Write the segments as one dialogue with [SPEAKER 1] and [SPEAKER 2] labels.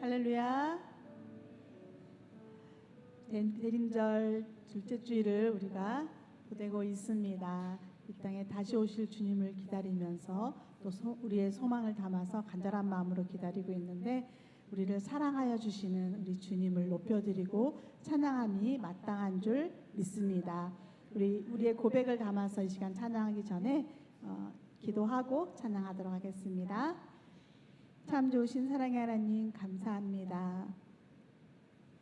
[SPEAKER 1] 할렐루야. 대림절 둘째 주일을 우리가 보내고 있습니다. 이 땅에 다시 오실 주님을 기다리면서 또 우리의 소망을 담아서 간절한 마음으로 기다리고 있는데, 우리를 사랑하여 주시는 우리 주님을 높여드리고 찬양함이 마땅한 줄 믿습니다. 우리의 고백을 담아서 이 시간 찬양하기 전에 기도하고 찬양하도록 하겠습니다. 참 좋으신 사랑의 하나님, 감사합니다.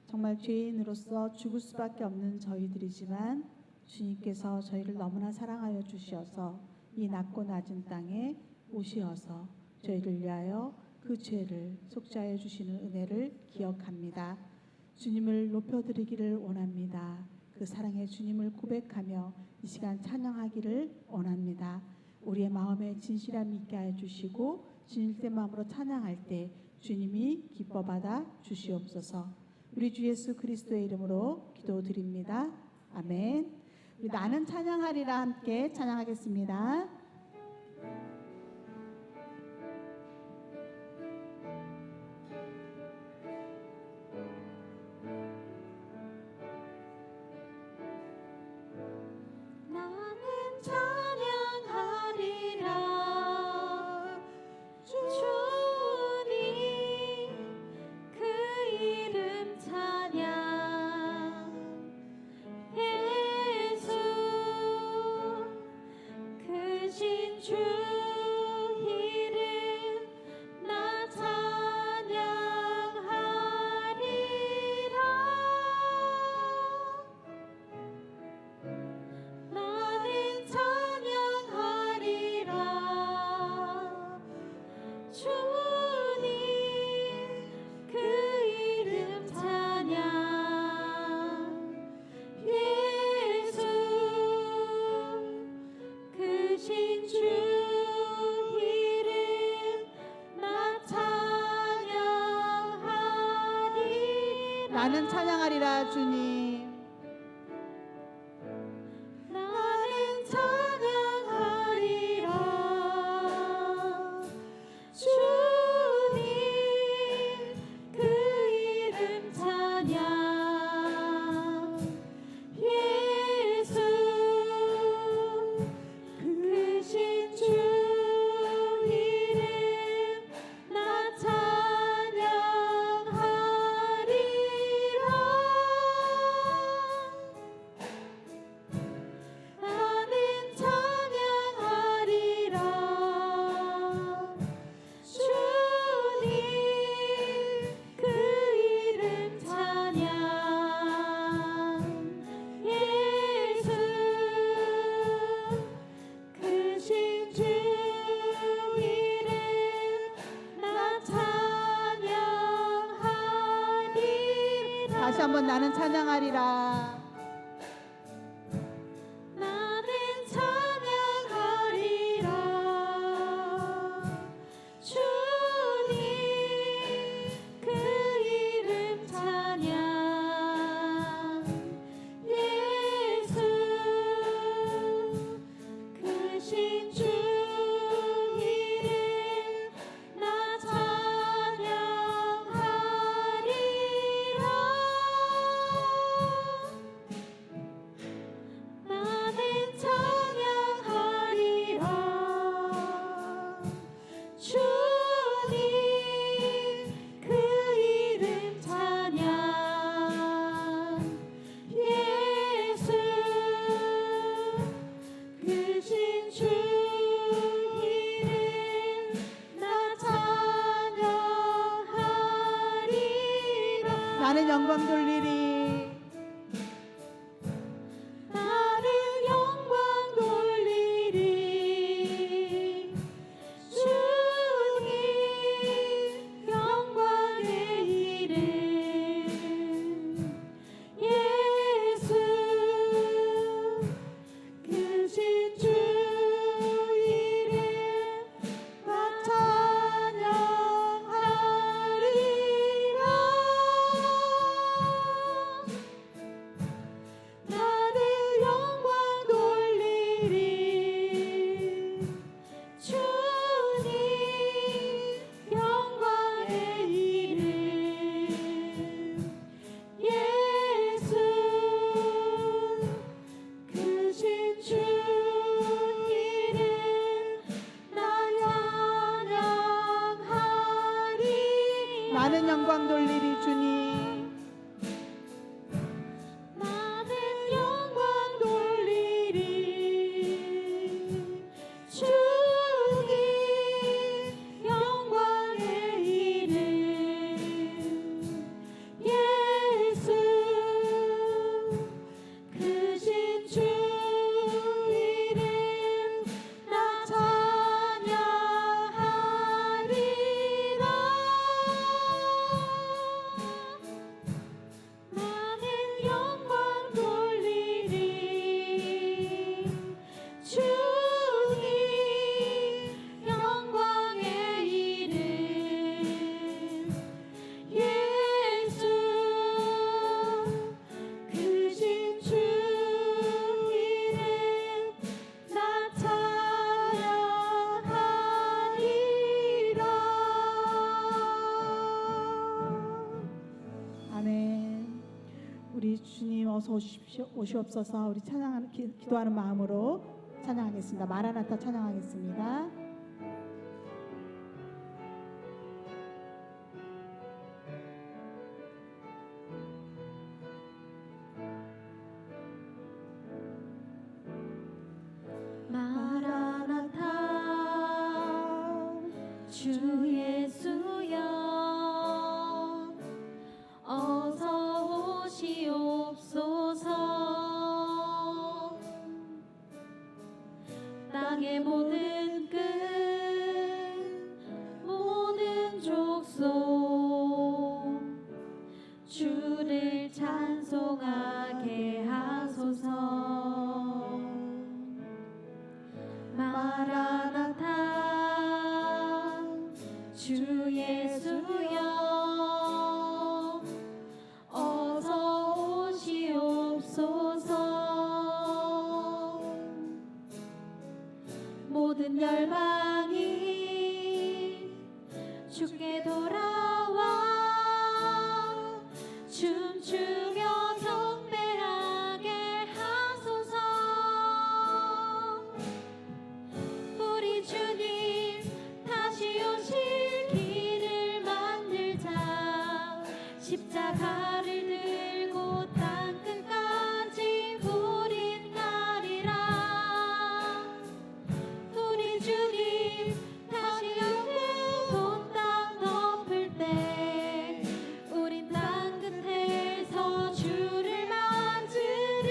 [SPEAKER 1] 정말 죄인으로서 죽을 수밖에 없는 저희들이지만 주님께서 저희를 너무나 사랑하여 주셔서 이 낮고 낮은 땅에 오시어서 저희를 위하여 그 죄를 속죄하여 주시는 은혜를 기억합니다. 주님을 높여드리기를 원합니다. 그 사랑의 주님을 고백하며 이 시간 찬양하기를 원합니다. 우리의 마음에 진실함이 있게 하여 주시고 진실된 마음으로 찬양할 때 주님이 기뻐받아 주시옵소서. 우리 주 예수 그리스도의 이름으로 기도드립니다. 아멘. 우리 나는 찬양하리라 함께 찬양하겠습니다. 나는 찬양하리라 주님.
[SPEAKER 2] 나는 찬양하리라 주님, 그 이름 찬양. 예수 크신 주 이름 나 찬양하리라.
[SPEAKER 1] 다시 한번 나는 찬양하리라.
[SPEAKER 2] 나는 찬양하리라 주님, 그 이름 찬양. 예수 크신 주 이름 나 찬양하리라. 나는 찬양하리라 주님, 그 이름 찬양. 예수 크신 주 이름 나 찬양하리라.
[SPEAKER 1] 나는 영광 돌리리.
[SPEAKER 2] 나는 영광 돌리리 주님, 영광의 이름. 예수 크신 주 이름 나 찬양하리라.
[SPEAKER 1] 오시옵소서. 우리 찬양하는 기도하는 마음으로 찬양하겠습니다. 마라나타 찬양하겠습니다.
[SPEAKER 2] 마라나타 주 예수여 어서 오시옵소서. 땅의 모든 끝 모든 족속 주를 찬송하게 하소서. 마라나타 주 예수여 어서 오시옵소서. 모든 열방이 주께 돌아와 춤추며 경배하게 하소서. 우리 주님 다시 오실 길을 만들자. 십자가를 들고 땅끝까지 우린 가리라. 우리 주님 다시 오실 온 땅 덮을 때 우린 땅 끝에서 주를 맞으리.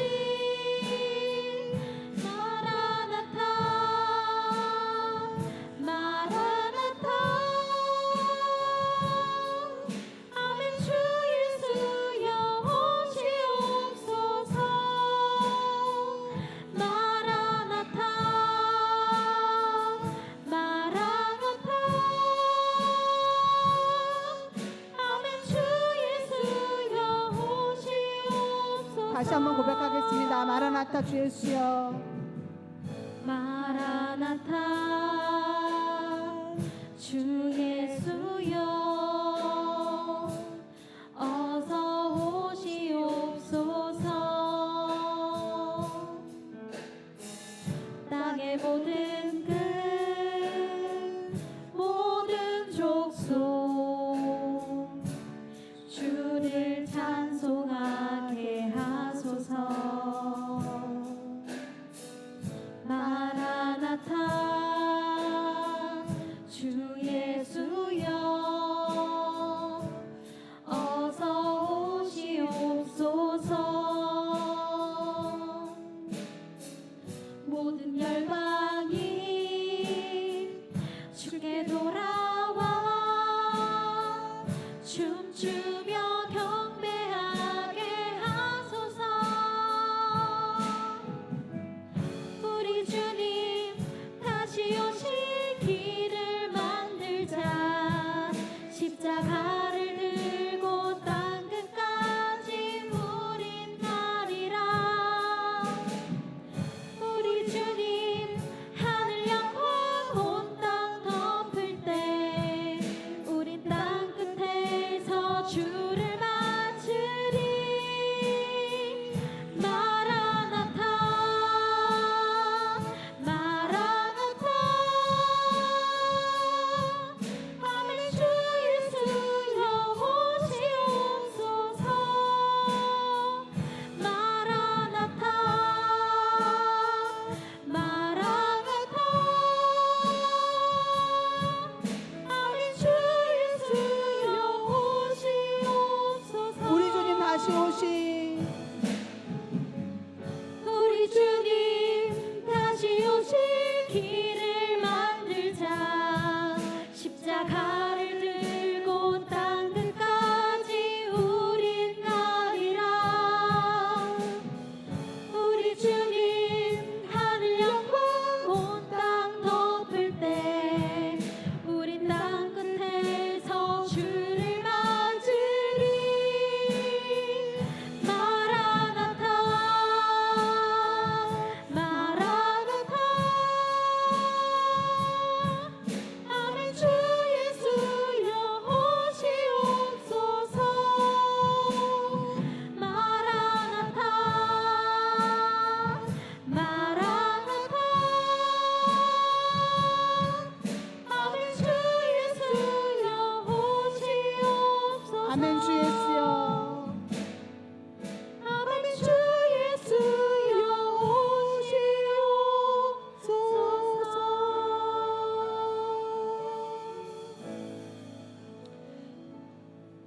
[SPEAKER 2] 마라나타 마라나타 아멘. 주 예수여 오시옵소서. 마라나타 마라나타 아멘. 주 예수여 오시옵소서.
[SPEAKER 1] 다시 한번 고백하겠습니다. 마라나타 주 예수여.
[SPEAKER 2] 마라나타 주 예수여 어서 오시옵소서. 땅의 모든 끝 모든 족속 주를 찬송하게 하소서. 마라나타 주 예수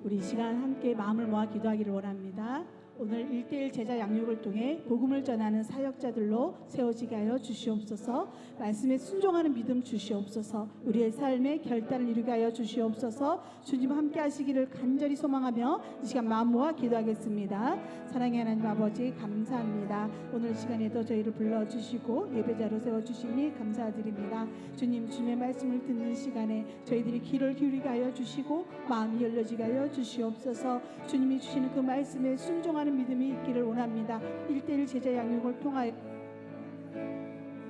[SPEAKER 1] 우리 이 시간 함께 마음을 모아 기도하기를 원합니다. 오늘 1:1 제자 양육을 통해 복음을 전하는 사역자들로 세워지게 하여 주시옵소서. 말씀에 순종하는 믿음 주시옵소서. 우리의 삶에 결단을 이루게 하여 주시옵소서. 주님 함께 하시기를 간절히 소망하며 이 시간 마음 모아 기도하겠습니다. 사랑의 하나님 아버지 감사합니다. 오늘 시간에도 저희를 불러주시고 예배자로 세워주시니 감사드립니다. 주님, 주님의 말씀을 듣는 시간에 저희들이 귀를 기울이게 하여 주시고 마음이 열려지게 하여 주시옵소서. 주님이 주시는 그 말씀에 순종하는 믿음이 있기를 원합니다. 1:1 제자 양육을 통하여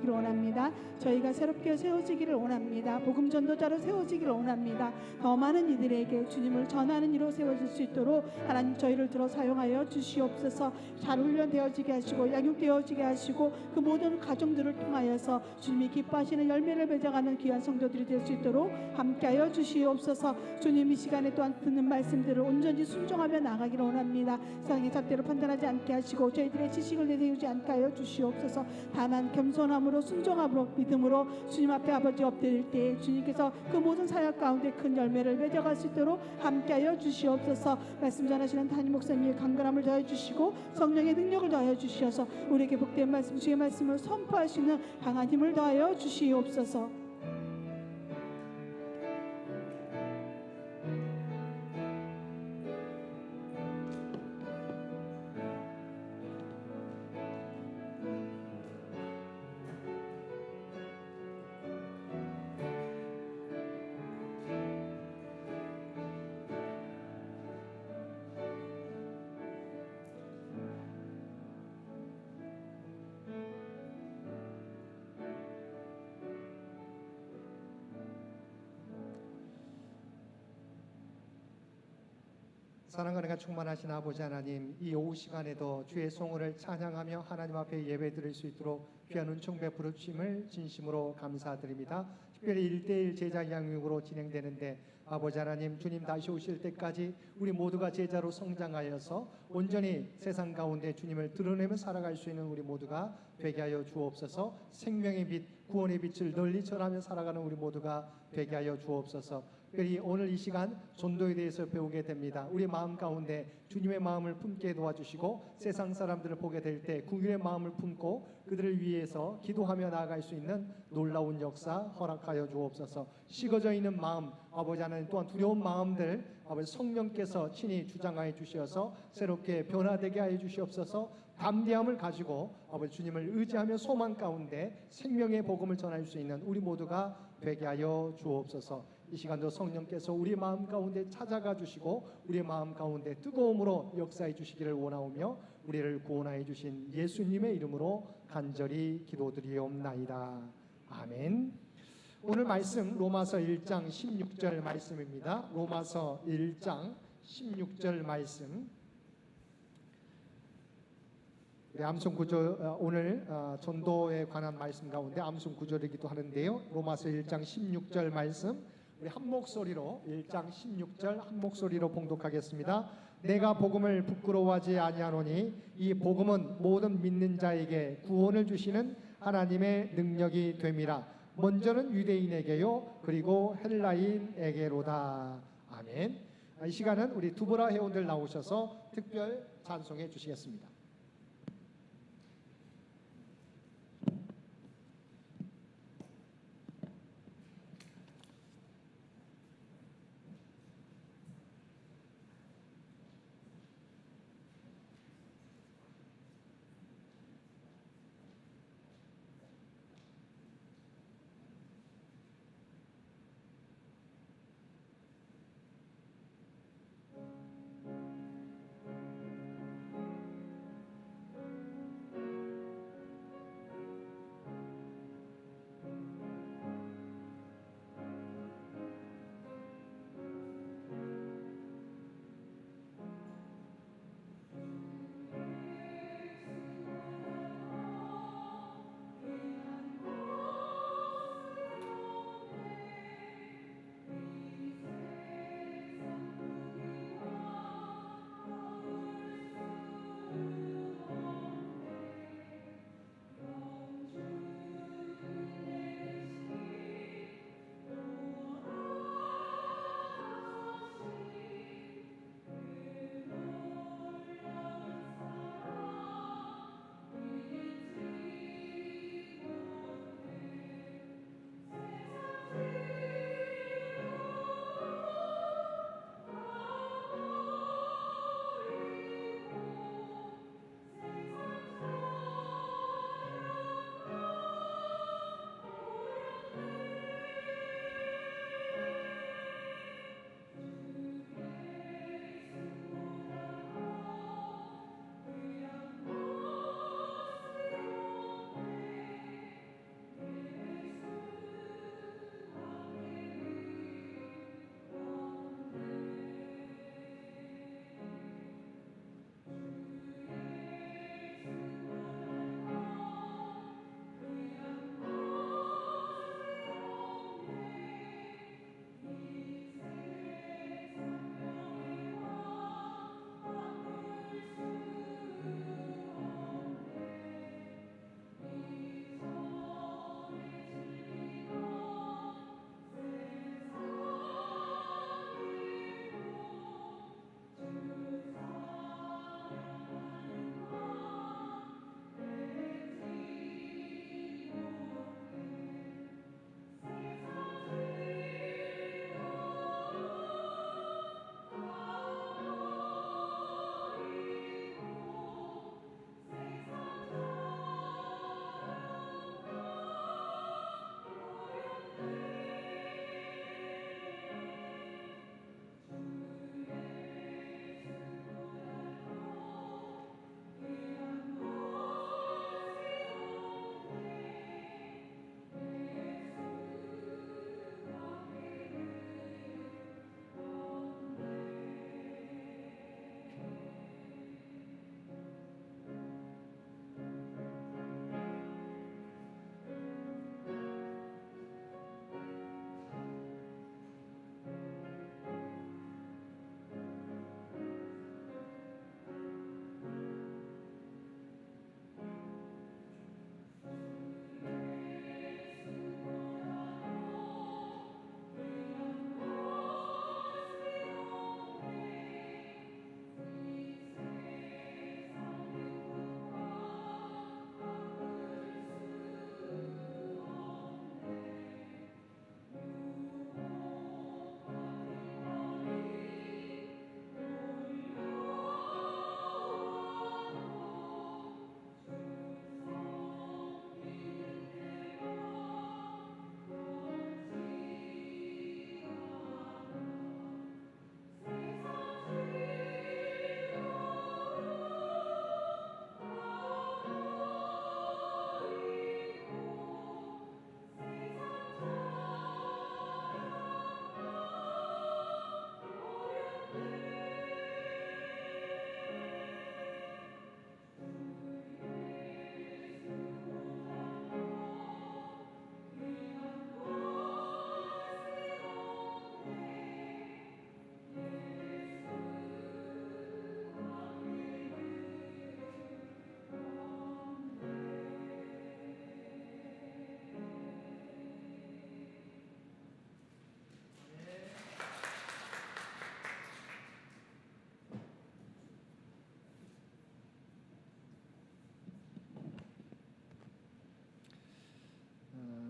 [SPEAKER 1] 원합니다. 저희가 새롭게 세워지기를 원합니다. 복음 전도자로 세워지기를 원합니다. 더 많은 이들에게 주님을 전하는 이로 세워질 수 있도록 하나님 저희를 들어 사용하여 주시옵소서. 잘 훈련되어지게 하시고 양육되어지게 하시고 그 모든 가정들을 통하여서 주님이 기뻐하시는 열매를 맺어가는 귀한 성도들이 될 수 있도록 함께하여 주시옵소서. 주님, 이 시간에 또한 듣는 말씀들을 온전히 순종하며 나가기를 원합니다. 세상의 잣대로 판단하지 않게 하시고 저희들의 지식을 내세우지 않게 하여 주시옵소서. 다만 겸손함으로 순종함으로 믿음으로 주님 앞에 아버지 엎드릴 때 주님께서 그 모든 사역 가운데 큰 열매를 맺어갈 수 있도록 함께하여 주시옵소서. 말씀 전하시는 담임 목사님의 강건함을 더해 주시고 성령의 능력을 더하여 주시어서 우리에게 복된 말씀, 주의 말씀을 선포할 수 있는 강한 힘을 더하여 주시옵소서.
[SPEAKER 3] 사랑과 은혜가 충만하신 아버지 하나님, 이 오후 시간에도 주의 성호를 찬양하며 하나님 앞에 예배드릴 수 있도록 귀한 은총 베풀어 주심을 진심으로 감사드립니다. 특별히 1:1 제자 양육으로 진행되는데 아버지 하나님, 주님 다시 오실 때까지 우리 모두가 제자로 성장하여서 온전히 세상 가운데 주님을 드러내며 살아갈 수 있는 우리 모두가 되게 하여 주옵소서. 생명의 빛, 구원의 빛을 널리 전하며 살아가는 우리 모두가 되게 하여 주옵소서. 특별히 오늘 이 시간 전도에 대해서 배우게 됩니다. 우리 마음 가운데 주님의 마음을 품게 도와주시고 세상 사람들을 보게 될 때 궁유의 마음을 품고 그들을 위해서 기도하며 나아갈 수 있는 놀라운 역사 허락하여 주옵소서. 식어져 있는 마음, 아버지 하나님, 또한 두려운 마음들 아버지 성령께서 친히 주장하여 주시어서 새롭게 변화되게 하여 주시옵소서. 담대함을 가지고 아버지 주님을 의지하며 소망 가운데 생명의 복음을 전할 수 있는 우리 모두가 되게 하여 주옵소서. 이 시간도 성령께서 우리 마음 가운데 찾아가 주시고 우리 마음 가운데 뜨거움으로 역사해 주시기를 원하오며 우리를 구원하여 주신 예수님의 이름으로 간절히 기도드리옵나이다. 아멘. 오늘 말씀 로마서 1장 16절 말씀입니다. 로마서 1장 16절 말씀. 암송 구절, 오늘 전도에 관한 말씀 가운데 암송 구절이기도 하는데요. 로마서 1장 16절 말씀 우리 한 목소리로 1장 16절 한 목소리로 봉독하겠습니다. 내가 복음을 부끄러워하지 아니하노니 이 복음은 모든 믿는 자에게 구원을 주시는 하나님의 능력이 됨이라. 먼저는 유대인에게요 그리고 헬라인에게로다. 아멘. 이 시간은 우리 두보라 회원들 나오셔서 특별 찬송해 주시겠습니다.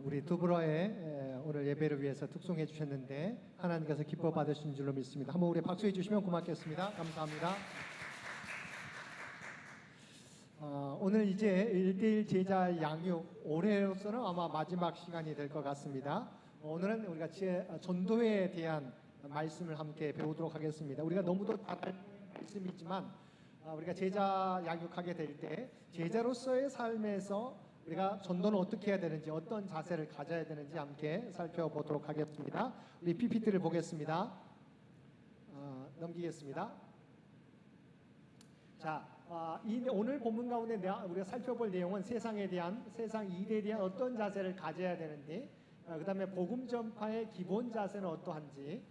[SPEAKER 3] 우리 두브라의 오늘 예배를 위해서 특송해 주셨는데 하나님께서 기뻐 받으신 줄로 믿습니다. 한번 우리 박수해 주시면 고맙겠습니다. 감사합니다. 오늘 이제 1대1 제자 양육 올해로서는 아마 마지막 시간이 될 것 같습니다. 오늘은 우리가 전도에 대한 말씀을 함께 배우도록 하겠습니다. 우리가 너무도 다른 말씀이지만 우리가 제자 양육하게 될 때 제자로서의 삶에서 우리가 전도는 어떻게 해야 되는지, 어떤 자세를 가져야 되는지 함께 살펴보도록 하겠습니다. 우리 PPT를 보겠습니다. 넘기겠습니다. 자, 오늘 본문 가운데 우리가 살펴볼 내용은 세상 일에 대한 어떤 자세를 가져야 되는지, 그 다음에 복음 전파의 기본 자세는 어떠한지,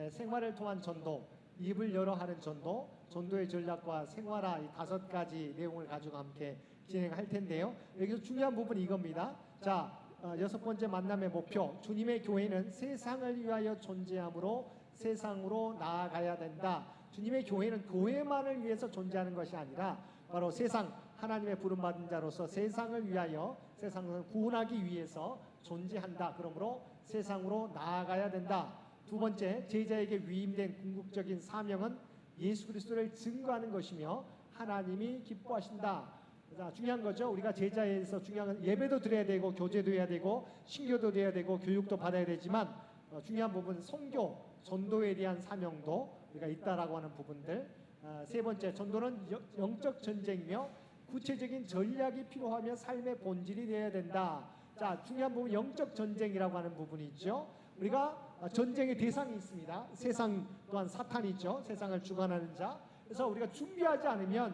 [SPEAKER 3] 생활을 통한 전도, 입을 열어 하는 전도, 전도의 전략과 생활화, 이 5가지 내용을 가지고 함께 진행할 텐데요. 여기서 중요한 부분이 이겁니다. 자, 6번째 만남의 목표, 주님의 교회는 세상을 위하여 존재하므로 세상으로 나아가야 된다. 주님의 교회는 교회만을 위해서 존재하는 것이 아니라 바로 세상, 하나님의 부름받은 자로서 세상을 위하여, 세상을 구원하기 위해서 존재한다. 그러므로 세상으로 나아가야 된다. 두 번째, 제자에게 위임된 궁극적인 사명은 예수 그리스도를 증거하는 것이며 하나님이 기뻐하신다. 자, 중요한 거죠. 우리가 제자에서 중요한 건 예배도 드려야 되고 교제도 해야 되고 신교도 해야 되고 교육도 받아야 되지만 중요한 부분은 선교, 전도에 대한 사명도 우리가 있다라고 하는 부분들. 세 번째, 전도는 영적 전쟁이며 구체적인 전략이 필요하며 삶의 본질이 되어야 된다. 자, 중요한 부분 영적 전쟁이라고 하는 부분이죠. 우리가 전쟁의 대상이 있습니다. 세상 또한 사탄이죠. 세상을 주관하는 자. 그래서 우리가 준비하지 않으면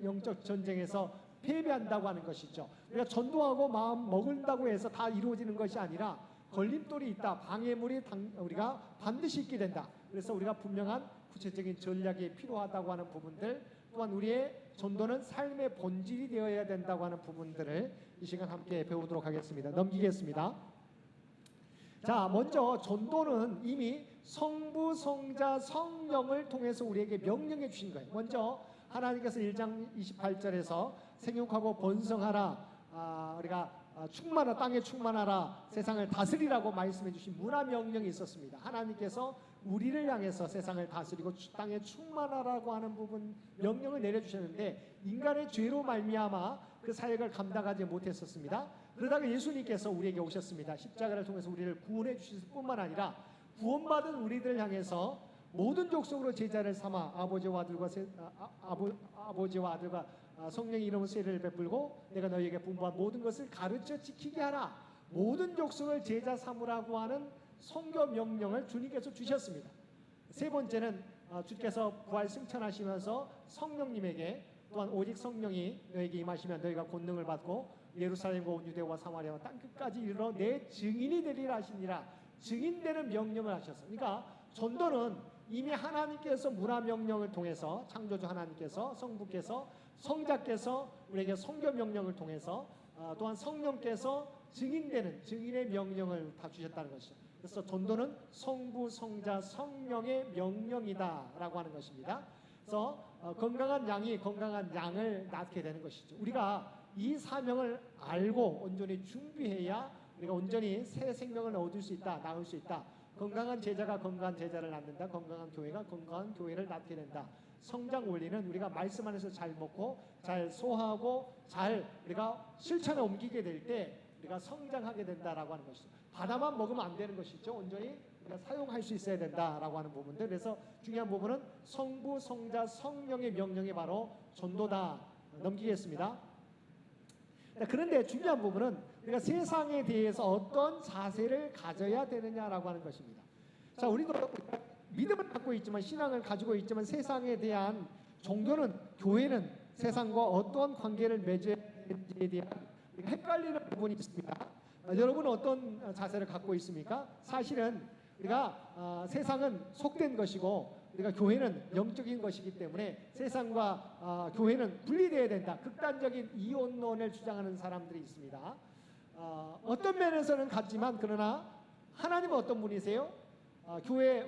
[SPEAKER 3] 영적 전쟁에서 패배한다고 하는 것이죠. 우리가 전도하고 마음 먹는다고 해서 다 이루어지는 것이 아니라 걸림돌이 있다. 방해물이 우리가 반드시 있게 된다. 그래서 우리가 분명한 구체적인 전략이 필요하다고 하는 부분들, 또한 우리의 전도는 삶의 본질이 되어야 된다고 하는 부분들을 이 시간 함께 배우도록 하겠습니다. 넘기겠습니다. 자, 먼저 전도는 이미 성부, 성자, 성령을 통해서 우리에게 명령해 주신 거예요. 먼저 하나님께서 1장 28절에서 생육하고 번성하라, 우리가 충만하라, 땅에 충만하라, 세상을 다스리라고 말씀해 주신 문화 명령이 있었습니다. 하나님께서 우리를 향해서 세상을 다스리고 땅에 충만하라고 하는 부분 명령을 내려주셨는데 인간의 죄로 말미암아 그 사역을 감당하지 못했었습니다. 그러다가 예수님께서 우리에게 오셨습니다. 십자가를 통해서 우리를 구원해 주실 뿐만 아니라 구원받은 우리들을 향해서 모든 족속으로 제자를 삼아 아버지와 아들과 성령의 이름으로 세례를 베풀고 내가 너희에게 분부한 모든 것을 가르쳐 지키게 하라. 모든 족속을 제자 삼으라고 하는 선교 명령을 주님께서 주셨습니다. 세 번째는 주께서 부활 승천하시면서 성령님에게 또한 오직 성령이 너에게 임하시면 너희가 권능을 받고 예루살렘과 온 유대와 사마리아와 땅 끝까지 이르러 내 증인이 되리라 하시니라. 증인되는 명령을 하셨습니다. 그러니까 전도는 이미 하나님께서 문화 명령을 통해서 창조주 하나님께서 성부께서 성자께서 우리에게 선교 명령을 통해서 또한 성령께서 증인되는 증인의 명령을 다 주셨다는 것이죠. 그래서 전도는 성부, 성자, 성령의 명령이다라고 하는 것입니다. 그래서 건강한 양이 건강한 양을 낳게 되는 것이죠. 우리가 이 사명을 알고 온전히 준비해야 우리가 온전히 새 생명을 얻을 수 있다, 낳을 수 있다. 건강한 제자가 건강한 제자를 낳는다. 건강한 교회가 건강한 교회를 낳게 된다. 성장 원리는 우리가 말씀 안에서 잘 먹고 잘 소화하고 잘 우리가 실천에 옮기게 될 때 우리가 성장하게 된다라고 하는 것이죠. 바다만 먹으면 안 되는 것이죠. 온전히 우리가 사용할 수 있어야 된다라고 하는 부분들. 그래서 중요한 부분은 성부, 성자, 성령의 명령이 바로 전도다. 넘기겠습니다. 그런데 중요한 부분은 우리가 세상에 대해서 어떤 자세를 가져야 되느냐라고 하는 것입니다. 자, 우리도 믿음을 갖고 있지만 신앙을 가지고 있지만 세상에 대한 종교는 교회는 세상과 어떤 관계를 맺어야 되는지에 대한 헷갈리는 부분이 있습니다. 여러분은 어떤 자세를 갖고 있습니까? 사실은 우리가 세상은 속된 것이고 우리가 교회는 영적인 것이기 때문에 세상과 교회는 분리되어야 된다. 극단적인 이혼론을 주장하는 사람들이 있습니다. 어떤 면에서는 같지만 그러나 하나님은 어떤 분이세요?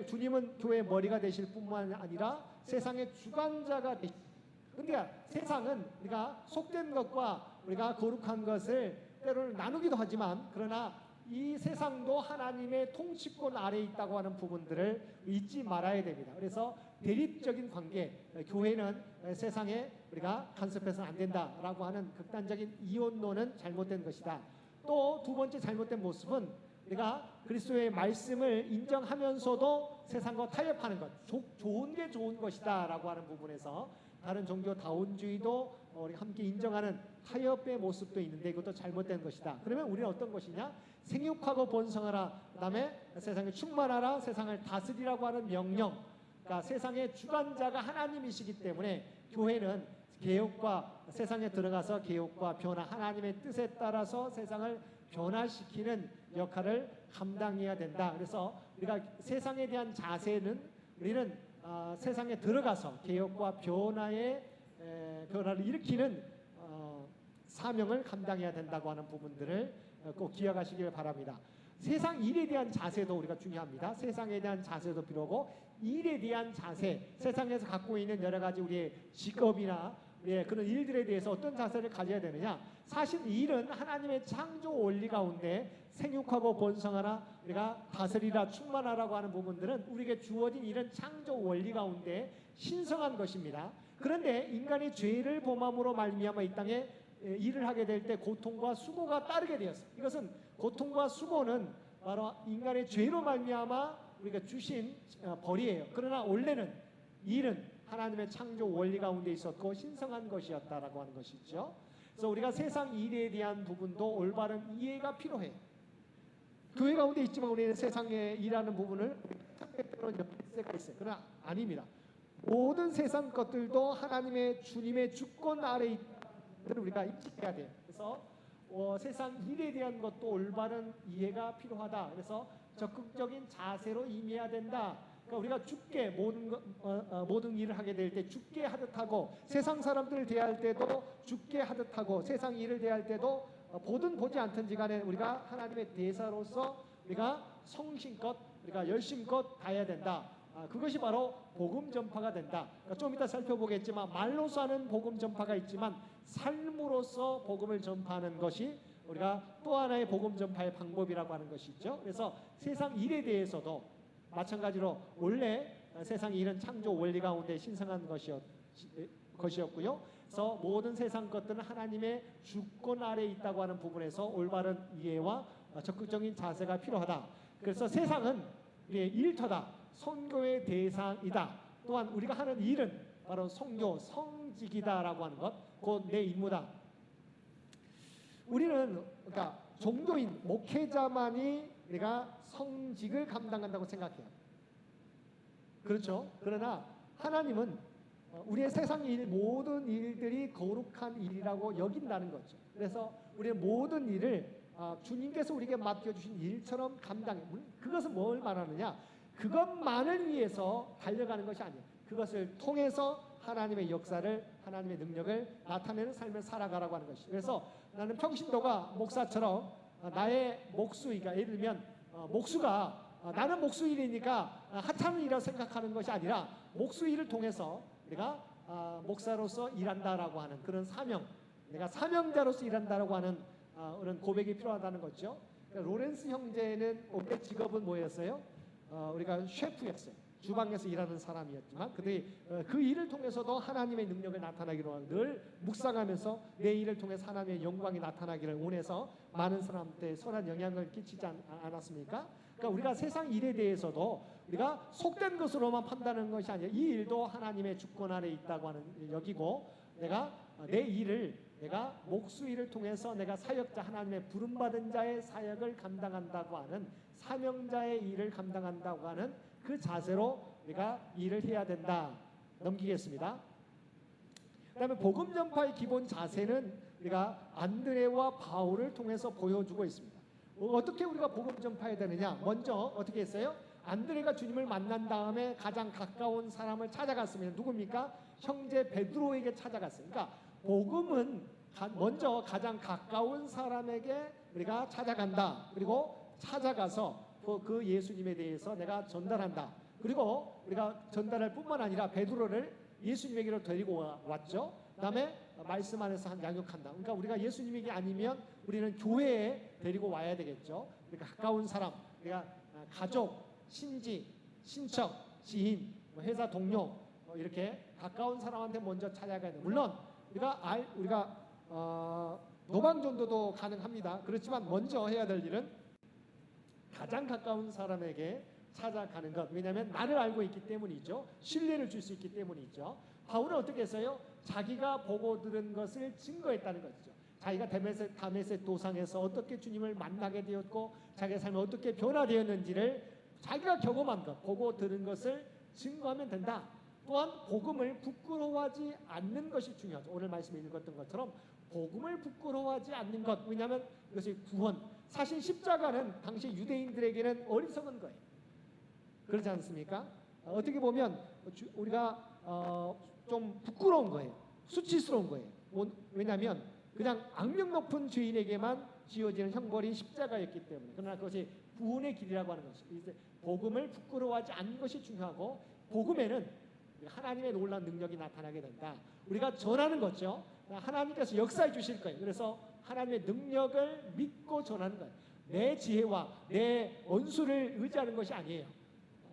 [SPEAKER 3] 주님은 교회의 머리가 되실 뿐만 아니라 세상의 주관자가 되십니다. 그러니까 세상은 우리가 속된 것과 우리가 거룩한 것을 때로는 나누기도 하지만 그러나
[SPEAKER 4] 이 세상도 하나님의 통치권 아래에 있다고 하는 부분들을 잊지 말아야 됩니다. 그래서 대립적인 관계, 교회는 세상에 우리가 간섭해서는 안 된다라고 하는 극단적인 이혼론은 잘못된 것이다. 또 두 번째 잘못된 모습은 우리가 그리스도의 말씀을 인정하면서도 세상과 타협하는 것, 좋은 게 좋은 것이다라고 하는 부분에서 다른 종교 다운주의도 우리 함께 인정하는 타협의 모습도 있는데 이것도 잘못된 것이다. 그러면 우리는 어떤 것이냐? 생육하고 번성하라, 그다음에 세상에 충만하라, 세상을 다스리라고 하는 명령. 그러니까 세상의 주관자가 하나님이시기 때문에 교회는 개혁과 세상에 들어가서 개혁과 변화, 하나님의 뜻에 따라서 세상을 변화시키는 역할을 감당해야 된다. 그래서 우리가 세상에 대한 자세는 우리는 세상에 들어가서 개혁과 변화를 일으키는 사명을 감당해야 된다고 하는 부분들을 꼭 기억하시길 바랍니다. 세상 일에 대한 자세도 우리가 중요합니다. 세상에 대한 자세도 필요하고 일에 대한 자세, 세상에서 갖고 있는 여러 가지 우리의 직업이나 그런 일들에 대해서 어떤 자세를 가져야 되느냐? 사실 일은 하나님의 창조 원리 가운데 생육하고 번성하라, 우리가 다스리라, 충만하라고 하는 부분들은 우리에게 주어진 일은 창조 원리 가운데 신성한 것입니다. 그런데 인간이 죄를 범함으로 말미암아 이 땅에 일을 하게 될 때 고통과 수고가 따르게 되었어요. 이것은 고통과 수고는 바로 인간의 죄로 말미암아 우리가 주신 벌이에요. 그러나 원래는 일은 하나님의 창조 원리 가운데 있었고 신성한 것이었다라고 하는 것이죠. 그래서 우리가 세상 일에 대한 부분도 올바른 이해가 필요해요. 교회 가운데 있지만 우리는 세상에 일하는 부분을 때로는 연세가 있어요. 그러나 아닙니다. 모든 세상 것들도 하나님의 주님의 주권 아래에 있다는 우리가 인식해야 돼요. 그래서 세상 일에 대한 것도 올바른 이해가 필요하다. 그래서 적극적인 자세로 임해야 된다. 그러니까 우리가 죽게 모든 일을 하게 될 때 죽게 하듯 하고, 세상 사람들을 대할 때도 죽게 하듯 하고, 세상 일을 대할 때도 보든 보지 않든지 간에 우리가 하나님의 대사로서 우리가 성심껏 우리가 열심껏 다해야 된다. 그것이 바로 복음 전파가 된다. 그러니까 좀 이따 살펴보겠지만 말로서 하는 복음 전파가 있지만 삶으로서 복음을 전파하는 것이 우리가 또 하나의 복음 전파의 방법이라고 하는 것이죠. 그래서 세상 일에 대해서도 마찬가지로 원래 세상 일은 창조 원리 가운데 신성한 것이었고요. 그래서 모든 세상 것들은 하나님의 주권 아래에 있다고 하는 부분에서 올바른 이해와 적극적인 자세가 필요하다. 그래서 세상은 우리의 일터다, 선교의 대상이다. 또한 우리가 하는 일은 바로 선교, 성직이다라고 하는 것, 곧 내 임무다. 우리는 그러니까 종교인, 목회자만이 우리가 성직을 감당한다고 생각해요. 그렇죠? 그러나 하나님은 우리의 세상 일, 모든 일들이 거룩한 일이라고 여긴다는 거죠. 그래서 우리의 모든 일을 주님께서 우리에게 맡겨주신 일처럼 감당해. 그것은 뭘 말하느냐? 그것만을 위해서 달려가는 것이 아니에요. 그것을 통해서 하나님의 역사를, 하나님의 능력을 나타내는 삶을 살아가라고 하는 것이죠. 그래서 나는 평신도가 목사처럼 나의 목수이가, 예를 들면 목수가 나는 목수일이니까 하찮은 일이라고 생각하는 것이 아니라 목수일을 통해서 내가 목사로서 일한다라고 하는 그런 사명, 내가 사명자로서 일한다라고 하는 그런 고백이 필요하다는 거죠. 그러니까 로렌스 형제는 원래 직업은 뭐였어요? 우리가 셰프였어요. 주방에서 일하는 사람이었지만 그들이 그 일을 통해서도 하나님의 능력을 나타나기로 늘 묵상하면서 내 일을 통해서 하나님의 영광이 나타나기를 원해서 많은 사람한테 선한 영향을 끼치지 않았습니까? 그러니까 우리가 세상 일에 대해서도 우리가 속된 것으로만 판단하는 것이 아니라 이 일도 하나님의 주권 아래에 있다고 하는 여기고, 내가 내 일을 내가 목수일을 통해서 내가 사역자, 하나님의 부름받은 자의 사역을 감당한다고 하는, 사명자의 일을 감당한다고 하는 그 자세로 우리가 일을 해야 된다. 넘기겠습니다. 그 다음에 복음 전파의 기본 자세는 우리가 안드레와 바울을 통해서 보여주고 있습니다. 어떻게 우리가 복음 전파해야 되느냐? 먼저 어떻게 했어요? 안드레가 주님을 만난 다음에 가장 가까운 사람을 찾아갔습니다. 누굽니까? 형제 베드로에게 찾아갔어요. 그러니까 복음은 먼저 가장 가까운 사람에게 우리가 찾아간다. 그리고 찾아가서 그 예수님에 대해서 내가 전달한다. 그리고 우리가 전달할 뿐만 아니라 베드로를 예수님에게로 데리고 왔죠. 그다음에 말씀 안에서 양육한다. 그러니까 우리가 예수님이 아니면 우리는 교회에 데리고 와야 되겠죠. 그러니까 가까운 사람, 우리가 가족, 친지, 친척, 지인, 회사 동료 이렇게 가까운 사람한테 먼저 찾아가야 돼. 물론 우리가 노방전도도 가능합니다. 그렇지만 먼저 해야 될 일은 가장 가까운 사람에게 찾아가는 것. 왜냐하면 나를 알고 있기 때문이죠. 신뢰를 줄 수 있기 때문이죠. 바울은 어떻게 했어요? 자기가 보고 들은 것을 증거했다는 것이죠. 자기가 다메섹 도상에서 어떻게 주님을 만나게 되었고 자기의 삶이 어떻게 변화되었는지를 자기가 경험한 것, 보고 들은 것을 증거하면 된다. 또한 복음을 부끄러워하지 않는 것이 중요하죠. 오늘 말씀에 읽었던 것처럼 복음을 부끄러워하지 않는 것. 왜냐하면 이것이 구원. 사실 십자가는 당시 유대인들에게는 어리석은 거예요. 그렇지 않습니까? 어떻게 보면 우리가 좀 부끄러운 거예요. 수치스러운 거예요. 왜냐하면 그냥 악명 높은 죄인에게만 지어지는 형벌이 십자가였기 때문에. 그러나 그것이 구원의 길이라고 하는 것이죠. 복음을 부끄러워하지 않는 것이 중요하고 복음에는 하나님의 놀라운 능력이 나타나게 된다. 우리가 전하는 거죠. 하나님께서 역사해 주실 거예요. 그래서 하나님의 능력을 믿고 전하는 거예요. 내 지혜와 내 원수를 의지하는 것이 아니에요.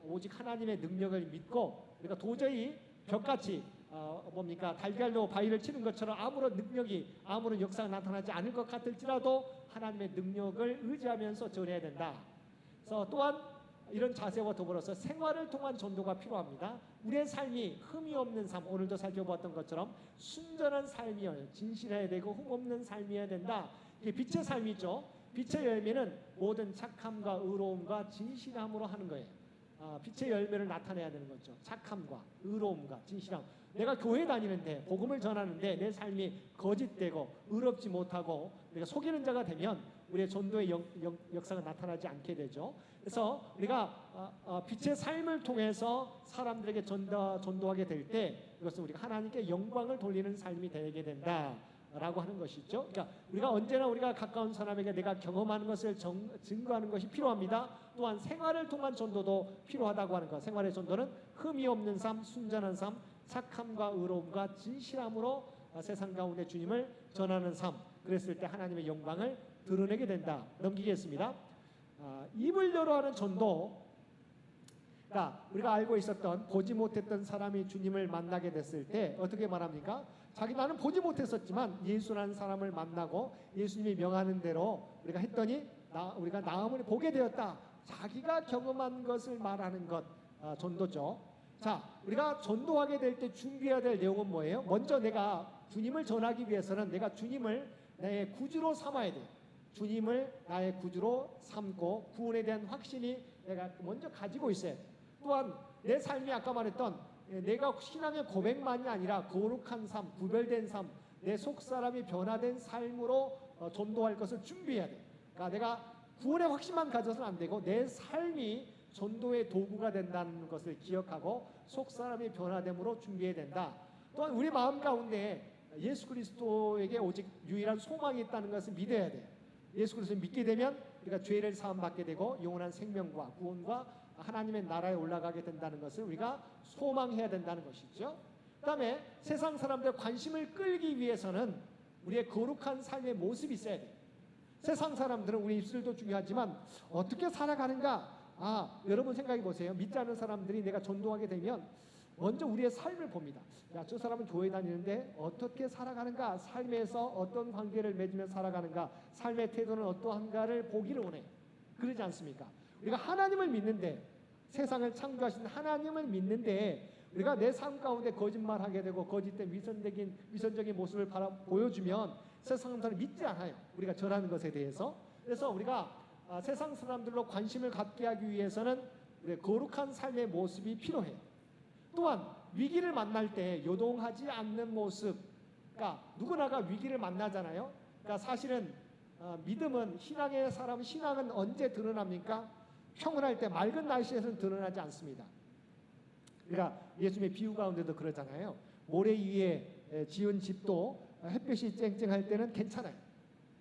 [SPEAKER 4] 오직 하나님의 능력을 믿고 우리가 도저히 벽같이 달걀로 바위를 치는 것처럼 아무런 능력이 아무런 역사가 나타나지 않을 것 같을지라도 하나님의 능력을 의지하면서 전해야 된다. 그래서 또한 이런 자세와 더불어서 생활을 통한 전도가 필요합니다. 우리의 삶이 흠이 없는 삶, 오늘도 살펴보았던 것처럼 순전한 삶이어야 진실해야 되고 흠 없는 삶이어야 된다. 이게 빛의 삶이죠. 빛의 열매는 모든 착함과 의로움과 진실함으로 하는 거예요. 빛의 열매를 나타내야 되는 거죠. 착함과 의로움과 진실함. 내가 교회 다니는데 복음을 전하는데 내 삶이 거짓되고 의롭지 못하고 내가 속이는 자가 되면 우리의 전도의 역사가 나타나지 않게 되죠. 그래서 우리가 빛의 삶을 통해서 사람들에게 전도하게 될 때 이것은 우리가 하나님께 영광을 돌리는 삶이 되게 된다라고 하는 것이죠. 그러니까 우리가 언제나 우리가 가까운 사람에게 내가 경험하는 것을 증거하는 것이 필요합니다. 또한 생활을 통한 전도도 필요하다고 하는 것. 생활의 전도는 흠이 없는 삶, 순전한 삶, 착함과 의로움과 진실함으로 세상 가운데 주님을 전하는 삶. 그랬을 때 하나님의 영광을 드러내게 된다. 넘기겠습니다. 입을 열어 하는 전도. 그러니까 우리가 알고 있었던 보지 못했던 사람이 주님을 만나게 됐을 때 어떻게 말합니까? 나는 보지 못했었지만 예수라는 사람을 만나고 예수님이 명하는 대로 우리가 했더니 우리가 나음을 보게 되었다. 자기가 경험한 것을 말하는 것 전도죠. 자, 우리가 전도하게 될 때 준비해야 될 내용은 뭐예요? 먼저 내가 주님을 전하기 위해서는 내가 주님을 나의 구주로 삼아야 돼요. 주님을 나의 구주로 삼고 구원에 대한 확신이 내가 먼저 가지고 있어야 돼요. 또한 내 삶이 아까 말했던 내가 신앙의 고백만이 아니라 거룩한 삶, 구별된 삶, 내 속사람이 변화된 삶으로 전도할 것을 준비해야 돼요. 그러니까 내가 구원의 확신만 가져서는 안 되고 내 삶이 전도의 도구가 된다는 것을 기억하고 속사람이 변화됨으로 준비해야 된다. 또한 우리 마음 가운데 예수 그리스도에게 오직 유일한 소망이 있다는 것을 믿어야 돼요. 예수 그리스도를 믿게 되면 우리가 죄를 사함받게 되고 영원한 생명과 구원과 하나님의 나라에 올라가게 된다는 것을 우리가 소망해야 된다는 것이죠. 그 다음에 세상 사람들의 관심을 끌기 위해서는 우리의 거룩한 삶의 모습이 있어야 돼요. 세상 사람들은 우리 입술도 중요하지만 어떻게 살아가는가. 여러분 생각해 보세요. 믿지 않는 사람들이 내가 전도하게 되면 먼저 우리의 삶을 봅니다. 저 사람은 교회 다니는데 어떻게 살아가는가, 삶에서 어떤 관계를 맺으며 살아가는가, 삶의 태도는 어떠한가를 보기를 원해요. 그러지 않습니까? 우리가 하나님을 믿는데, 세상을 창조하신 하나님을 믿는데 우리가 내 삶 가운데 거짓말하게 되고 거짓된 위선적인 모습을 보여주면 세상 사람들은 믿지 않아요. 우리가 전하는 것에 대해서. 그래서 우리가 세상 사람들로 관심을 갖게 하기 위해서는 우리의 거룩한 삶의 모습이 필요해요. 또한 위기를 만날 때 요동하지 않는 모습. 그러니까 누구나가 위기를 만나잖아요. 그러니까 사실은 믿음은 신앙은 언제 드러납니까? 평온할 때 맑은 날씨에서는 드러나지 않습니다. 그러니까 예수님의 비유 가운데도 그러잖아요. 모래 위에 지은 집도 햇볕이 쨍쨍할 때는 괜찮아요.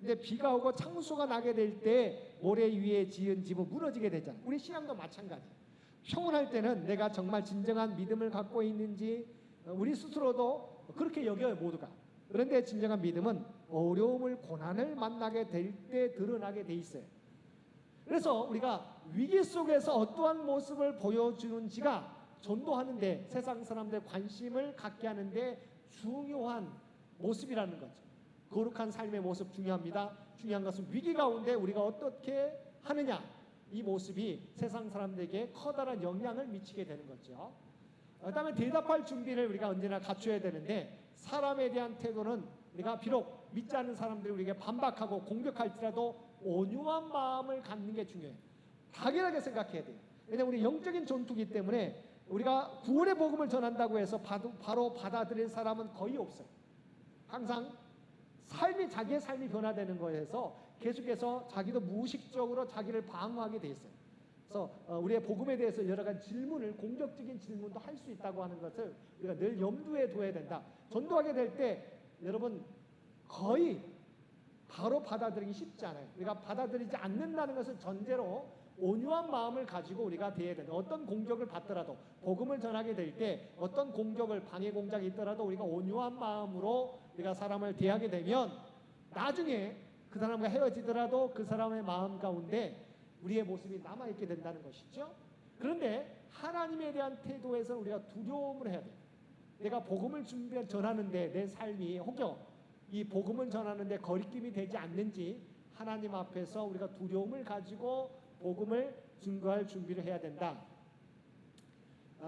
[SPEAKER 4] 근데 비가 오고 창수가 나게 될 때 모래 위에 지은 집은 무너지게 되잖아요. 우리 신앙도 마찬가지예요. 평온할 때는 내가 정말 진정한 믿음을 갖고 있는지 우리 스스로도 그렇게 여겨요. 모두가. 그런데 진정한 믿음은 어려움을 고난을 만나게 될 때 드러나게 돼 있어요. 그래서 우리가 위기 속에서 어떠한 모습을 보여주는지가 전도하는데 세상 사람들의 관심을 갖게 하는데 중요한 모습이라는 거죠. 거룩한 삶의 모습 중요합니다. 중요한 것은 위기 가운데 우리가 어떻게 하느냐, 이 모습이 세상 사람들에게 커다란 영향을 미치게 되는 거죠. 그다음에 대답할 준비를 우리가 언제나 갖춰야 되는데 사람에 대한 태도는 우리가 비록 믿지 않는 사람들이 우리에게 반박하고 공격할지라도 온유한 마음을 갖는 게 중요해요. 당연하게 생각해야 돼요. 왜냐하면 우리 영적인 전투기 때문에 우리가 구원의 복음을 전한다고 해서 바로 받아들일 사람은 거의 없어요. 항상 자기의 삶이 변화되는 거에서 계속해서 자기도 무의식적으로 자기를 방어하게 돼 있어요. 그래서 우리의 복음에 대해서 여러 가지 질문을, 공격적인 질문도 할 수 있다고 하는 것을 우리가 늘 염두에 둬야 된다. 전도하게 될 때 여러분 거의 바로 받아들이기 쉽지 않아요. 우리가 받아들이지 않는다는 것은 전제로 온유한 마음을 가지고 우리가 대해야 된다. 어떤 공격을 받더라도 복음을 전하게 될 때 어떤 공격을, 방해 공작이 있더라도 우리가 온유한 마음으로 우리가 사람을 대하게 되면 나중에 그 사람과 헤어지더라도 그 사람의 마음 가운데 우리의 모습이 남아있게 된다는 것이죠. 그런데 하나님에 대한 태도에서 우리가 두려움을 해야 돼요. 내가 복음을 전하는데 내 삶이 혹여 이 복음을 전하는데 거리낌이 되지 않는지 하나님 앞에서 우리가 두려움을 가지고 복음을 증거할 준비를 해야 된다.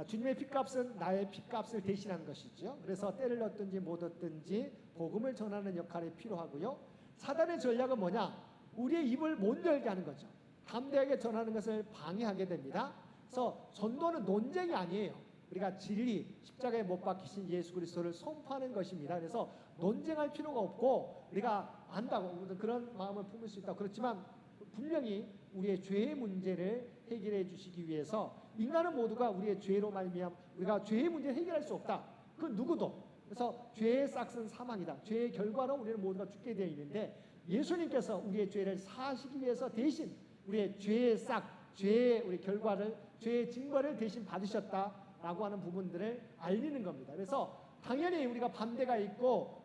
[SPEAKER 4] 주님의 핏값은 나의 핏값을 대신한 것이죠. 그래서 때를 얻든지 못 얻든지 복음을 전하는 역할이 필요하고요. 사단의 전략은 뭐냐? 우리의 입을 못 열게 하는 거죠. 담대하게 전하는 것을 방해하게 됩니다. 그래서 전도는 논쟁이 아니에요. 우리가 진리, 십자가에 못 박히신 예수 그리스도를 선포하는 것입니다. 그래서 논쟁할 필요가 없고 우리가 안다고 그런 마음을 품을 수 있다. 그렇지만 분명히 우리의 죄의 문제를 해결해 주시기 위해서 인간은 모두가 우리의 죄로 말미암아 우리가 죄의 문제를 해결할 수 없다. 그 누구도. 그래서 죄의 싹은 사망이다. 죄의 결과로 우리는 모두가 죽게 되어 있는데 예수님께서 우리의 죄를 사하시기 위해서 대신 우리의 죄의 싹, 죄의 우리 결과를, 죄의 증거를 대신 받으셨다라고 하는 부분들을 알리는 겁니다. 그래서 당연히 우리가 반대가 있고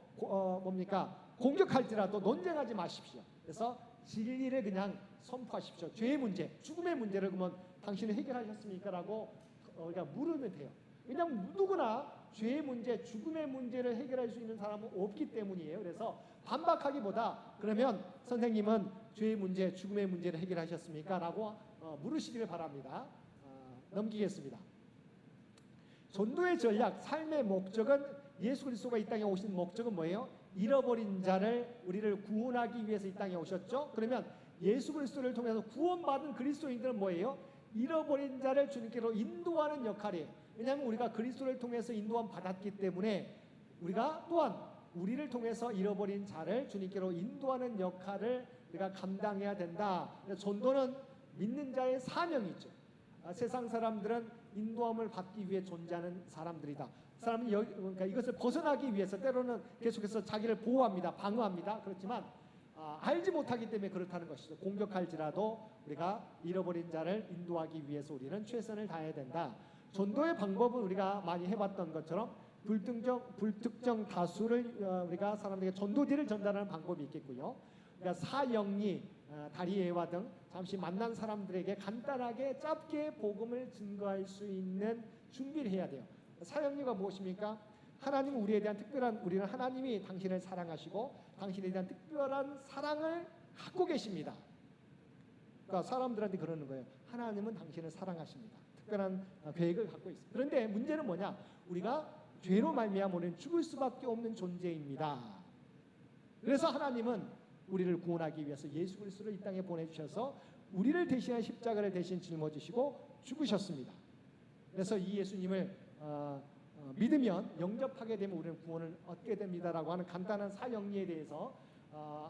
[SPEAKER 4] 공격할지라도 논쟁하지 마십시오. 그래서 진리를 그냥 선포하십시오. 죄의 문제, 죽음의 문제를 그러면 당신은 해결하셨습니까? 라고 우리가 물으면 돼요. 왜냐하면 누구나 죄의 문제, 죽음의 문제를 해결할 수 있는 사람은 없기 때문이에요. 그래서 반박하기보다 그러면 선생님은 죄의 문제, 죽음의 문제를 해결하셨습니까? 라고 물으시기를 바랍니다. 넘기겠습니다. 전도의 전략, 삶의 목적은 예수 그리스도가 이 땅에 오신 목적은 뭐예요? 잃어버린 자를 우리를 구원하기 위해서 이 땅에 오셨죠. 그러면 예수 그리스도를 통해서 구원받은 그리스도인들은 뭐예요? 잃어버린 자를 주님께로 인도하는 역할이에요. 왜냐하면 우리가 그리스도를 통해서 인도함 받았기 때문에 우리가 또한 우리를 통해서 잃어버린 자를 주님께로 인도하는 역할을 우리가 감당해야 된다. 전도는 믿는 자의 사명이죠. 세상 사람들은 인도함을 받기 위해 존재하는 사람들이다. 사람은 그러니까 이것을 벗어나기 위해서 때로는 계속해서 자기를 보호합니다. 방어합니다. 그렇지만 알지 못하기 때문에 그렇다는 것이죠. 공격할지라도 우리가 잃어버린 자를 인도하기 위해서 우리는 최선을 다해야 된다. 전도의 방법은 우리가 많이 해봤던 것처럼 불특정 다수를 우리가 사람들에게 전도지를 전달하는 방법이 있겠고요. 그러니까 사영리, 다리예와 등 잠시 만난 사람들에게 간단하게 짧게 복음을 증거할 수 있는 준비를 해야 돼요. 사영리가 무엇입니까? 하나님은 우리에 대한 우리는 하나님이 당신을 사랑하시고 당신에 대한 특별한 사랑을 갖고 계십니다. 그러니까 사람들한테 그러는 거예요. 하나님은 당신을 사랑하십니다. 특별한 계획을 갖고 있습니다. 그런데 문제는 뭐냐? 우리가 죄로 말미암아 우리는 죽을 수밖에 없는 존재입니다. 그래서 하나님은 우리를 구원하기 위해서 예수 그리스도를 이 땅에 보내주셔서 우리를 대신한 십자가를 대신 짊어지시고 죽으셨습니다. 그래서 이 예수님을 믿으면 영접하게 되면 우리는 구원을 얻게 됩니다라고 하는 간단한 사영리에 대해서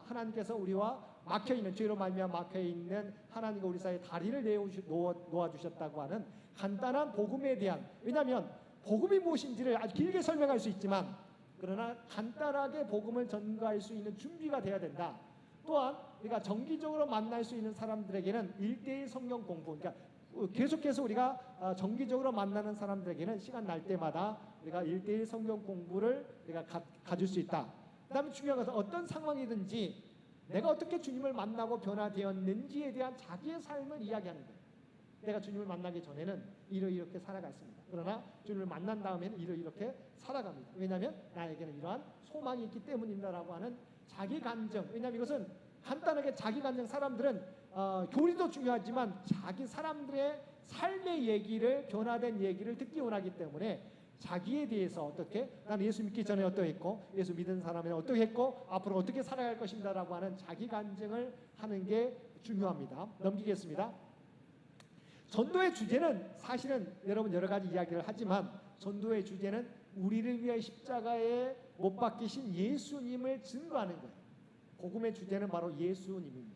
[SPEAKER 4] 하나님께서 우리와 막혀있는 죄로 말미암아 막혀있는 하나님과 우리 사이에 다리를 놓아주셨다고 하는 간단한 복음에 대한, 왜냐하면 복음이 무엇인지를 아주 길게 설명할 수 있지만 그러나 간단하게 복음을 전가할 수 있는 준비가 돼야 된다. 또한 우리가 정기적으로 만날 수 있는 사람들에게는 1:1 성경 공부, 그러니까 계속해서 우리가 정기적으로 만나는 사람들에게는 시간 날 때마다 우리가 1:1 성경 공부를 우리가 가질 수 있다. 그다음에 중요한 것은 어떤 상황이든지 내가 어떻게 주님을 만나고 변화되었는지에 대한 자기의 삶을 이야기하는 거예요. 내가 주님을 만나기 전에는 이렇게 살아갔습니다. 그러나 주님을 만난 다음에는 이렇게 살아갑니다. 왜냐하면 나에게는 이러한 소망이 있기 때문입니다라고 하는 자기 간증. 왜냐하면 이것은 간단하게 자기 간증, 사람들은 교리도 중요하지만 자기 사람들의 삶의 얘기를, 변화된 얘기를 듣기 원하기 때문에 자기에 대해서 어떻게, 나는 예수 믿기 전에 어떠했고 예수 믿은 사람에는 어떠했고 앞으로 어떻게 살아갈 것입니다라고 하는 자기 간증을 하는 게 중요합니다. 넘기겠습니다. 전도의 주제는 사실은 여러분 여러 가지 이야기를 하지만 전도의 주제는 우리를 위해 십자가에 못 박히신 예수님을 증거하는 거예요. 복음의 주제는 바로 예수님입니다.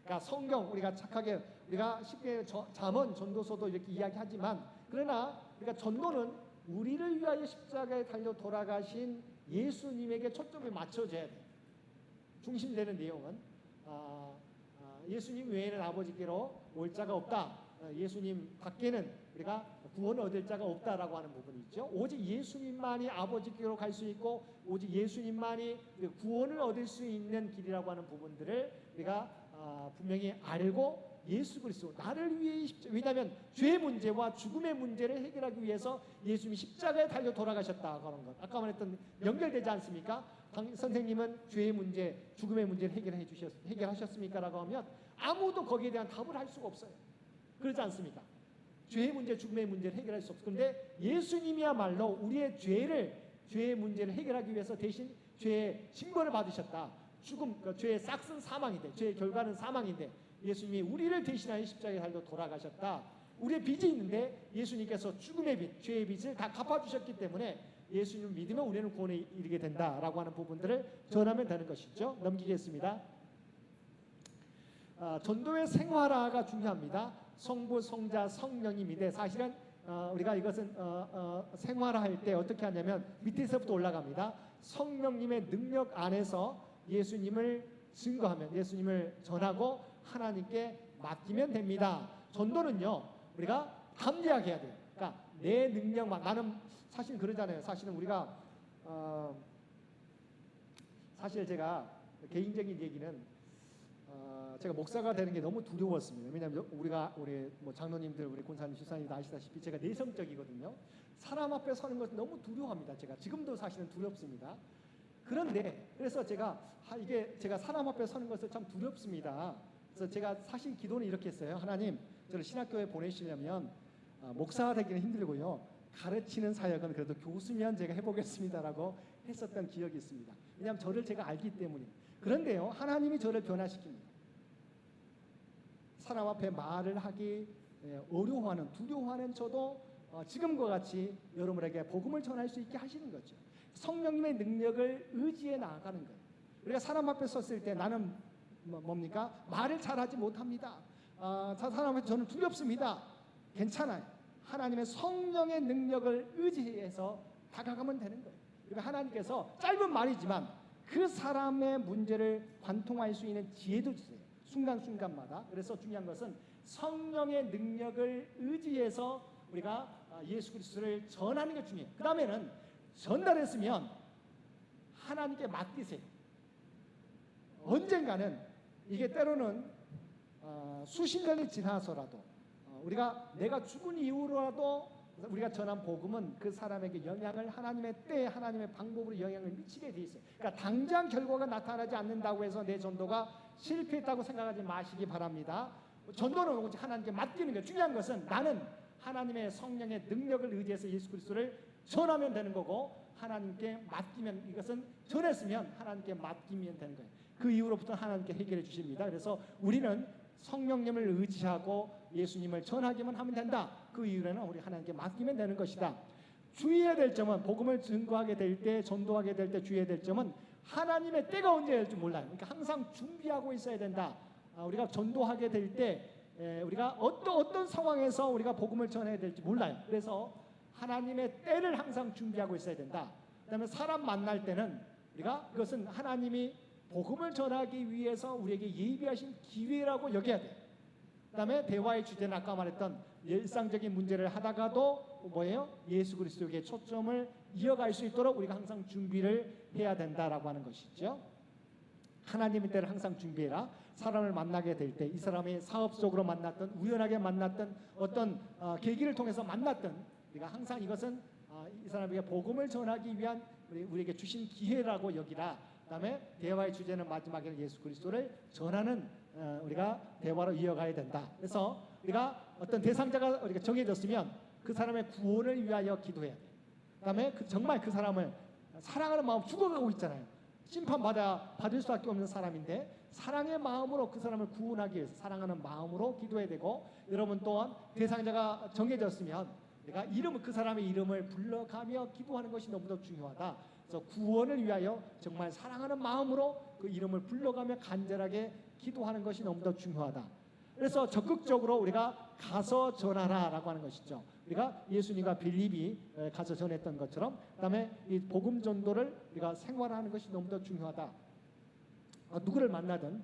[SPEAKER 4] 그러니까 성경, 우리가 착하게, 우리가 쉽게 잠언, 전도서도 이렇게 이야기하지만, 그러나 우리가 전도는 우리를 위하여 십자가에 달려 돌아가신 예수님에게 초점을 맞춰줘야 돼요. 중심되는 내용은 예수님 외에는 아버지께로 올 자가 없다. 예수님 밖에는 우리가 구원을 얻을 자가 없다라고 하는 부분이 있죠. 오직 예수님만이 아버지께로 갈 수 있고 오직 예수님만이 구원을 얻을 수 있는 길이라고 하는 부분들을 우리가 분명히 알고 예수 그리스도 나를 위해 왜냐하면 죄의 문제와 죽음의 문제를 해결하기 위해서 예수님이 십자가에 달려 돌아가셨다 그런 것 아까 말했던 연결되지 않습니까? 선생님은 죄의 문제, 죽음의 문제를 해결하셨습니까? 라고 하면 아무도 거기에 대한 답을 할 수가 없어요. 그렇지 않습니까? 죄의 문제, 죽음의 문제를 해결할 수 없어요. 그런데 예수님이야말로 우리의 죄의 문제를 해결하기 위해서 대신 죄의 징벌을 받으셨다. 죽음, 죄의 싹은 사망인데, 죄의 결과는 사망인데 예수님이 우리를 대신하여 십자가에 달려 돌아가셨다. 우리의 빚이 있는데 예수님께서 죽음의 빚, 죄의 빚을 다 갚아주셨기 때문에 예수님을 믿으면 우리는 구원에 이르게 된다라고 하는 부분들을 전하면 되는 것이죠. 넘기겠습니다. 전도의 생활화가 중요합니다. 성부, 성자, 성령님인데 사실은 우리가 이것은 생활화할 때 어떻게 하냐면 밑에서부터 올라갑니다. 성령님의 능력 안에서 예수님을 증거하면, 예수님을 전하고 하나님께 맡기면 됩니다. 전도는요 우리가 담대하게 해야 돼요. 그러니까 내 능력만, 나는 사실 그러잖아요. 사실은 우리가 사실 제가 개인적인 얘기는 제가 목사가 되는 게 너무 두려웠습니다. 왜냐하면 우리 뭐 장로님들, 우리 권사님, 집사님 아시다시피 제가 내성적이거든요. 사람 앞에 서는 것은 너무 두려워합니다. 제가 지금도 사실은 두렵습니다. 그런데 그래서 제가 제가 사람 앞에 서는 것을 참 두렵습니다. 그래서 제가 사실 기도는 이렇게 했어요. 하나님, 저를 신학교에 보내시려면 목사가 되기는 힘들고요. 가르치는 사역은 그래도 교수면 제가 해보겠습니다라고 했었던 기억이 있습니다. 왜냐하면 저를 제가 알기 때문에. 그런데요, 하나님이 저를 변화시킵니다. 사람 앞에 말을 하기 어려워하는, 두려워하는 저도 지금과 같이 여러분에게 복음을 전할 수 있게 하시는 거죠. 성령님의 능력을 의지해 나아가는 거예요. 우리가 사람 앞에 섰을 때 나는 뭡니까? 말을 잘하지 못합니다. 사람 앞에 저는 두렵습니다. 괜찮아요. 하나님의 성령의 능력을 의지해서 다가가면 되는 거예요. 그러니까 하나님께서 짧은 말이지만 그 사람의 문제를 관통할 수 있는 지혜도 주세요. 순간순간마다. 그래서 중요한 것은 성령의 능력을 의지해서 우리가 예수 그리스도를 전하는 게 중요해요. 그 다음에는 전달했으면 하나님께 맡기세요. 언젠가는 이게 때로는 수십 년이 지나서라도 내가 죽은 이후로라도 우리가 전한 복음은 그 사람에게 영향을 하나님의 때, 하나님의 방법으로 영향을 미치게 돼 있어요. 그러니까 당장 결과가 나타나지 않는다고 해서 내 전도가 실패했다고 생각하지 마시기 바랍니다. 전도는 오직 하나님께 맡기는 거예요. 중요한 것은 나는 하나님의 성령의 능력을 의지해서 예수 그리스도를 전하면 되는 거고 하나님께 맡기면, 이것은 전했으면 하나님께 맡기면 되는 거예요. 그 이후로부터 하나님께 해결해 주십니다. 그래서 우리는 성령님을 의지하고 예수님을 전하기만 하면 된다. 그 이후에는 우리 하나님께 맡기면 되는 것이다. 주의해야 될 점은, 복음을 증거하게 될 때, 전도하게 될 때 주의해야 될 점은 하나님의 때가 언제 될지 몰라요. 그러니까 항상 준비하고 있어야 된다. 우리가 전도하게 될 때 우리가 어떤 상황에서 우리가 복음을 전해야 될지 몰라요. 그래서 하나님의 때를 항상 준비하고 있어야 된다. 그다음에 사람 만날 때는 우리가 그것은 하나님이 복음을 전하기 위해서 우리에게 예비하신 기회라고 여겨야 돼요. 그다음에 대화의 주제는 아까 말했던 일상적인 문제를 하다가도 뭐예요? 예수 그리스도에게 초점을 이어갈 수 있도록 우리가 항상 준비를 해야 된다라고 하는 것이죠. 하나님의 때를 항상 준비해라. 사람을 만나게 될 때 이 사람이 사업적으로 만났던 우연하게 만났던 어떤 계기를 통해서 만났던 우리가 항상 이것은 이 사람에게 복음을 전하기 위한 우리에게 주신 기회라고 여기라. 그다음에 대화의 주제는 마지막에는 예수 그리스도를 전하는 우리가 대화로 이어가야 된다. 그래서 우리가 어떤 대상자가 우리가 정해졌으면 그 사람의 구원을 위하여 기도해야 돼. 그다음에 정말 그 사람을 사랑하는 마음 죽어가고 있잖아요. 심판받을 수밖에 없는 사람인데 사랑의 마음으로 그 사람을 구원하기 위해서 사랑하는 마음으로 기도해야 되고, 여러분 또한 대상자가 정해졌으면 내가 그 사람의 이름을 불러가며 기도하는 것이 너무도 중요하다. 그래서 구원을 위하여 정말 사랑하는 마음으로 그 이름을 불러가며 간절하게 기도하는 것이 너무도 중요하다. 그래서 적극적으로 우리가 가서 전하라라고 하는 것이죠. 우리가 예수님과 빌립이 가서 전했던 것처럼, 그다음에 이 복음 전도를 우리가 생활하는 것이 너무도 중요하다. 누구를 만나든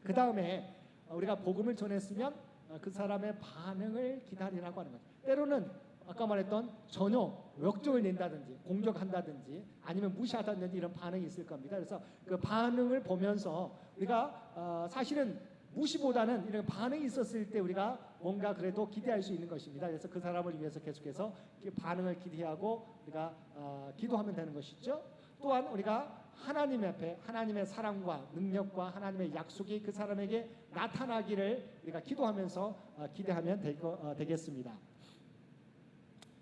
[SPEAKER 4] 그 다음에 우리가 복음을 전했으면 그 사람의 반응을 기다리라고 하는 거죠. 때로는 아까 말했던 전혀 역적을 낸다든지 공격한다든지 아니면 무시하다든지 이런 반응이 있을 겁니다. 그래서 그 반응을 보면서 우리가 사실은 무시보다는 이런 반응이 있었을 때 우리가 뭔가 그래도 기대할 수 있는 것입니다. 그래서 그 사람을 위해서 계속해서 반응을 기대하고 우리가 기도하면 되는 것이죠. 또한 우리가 하나님 앞에 하나님의 사랑과 능력과 하나님의 약속이 그 사람에게 나타나기를 우리가 기도하면서 기대하면 되겠습니다.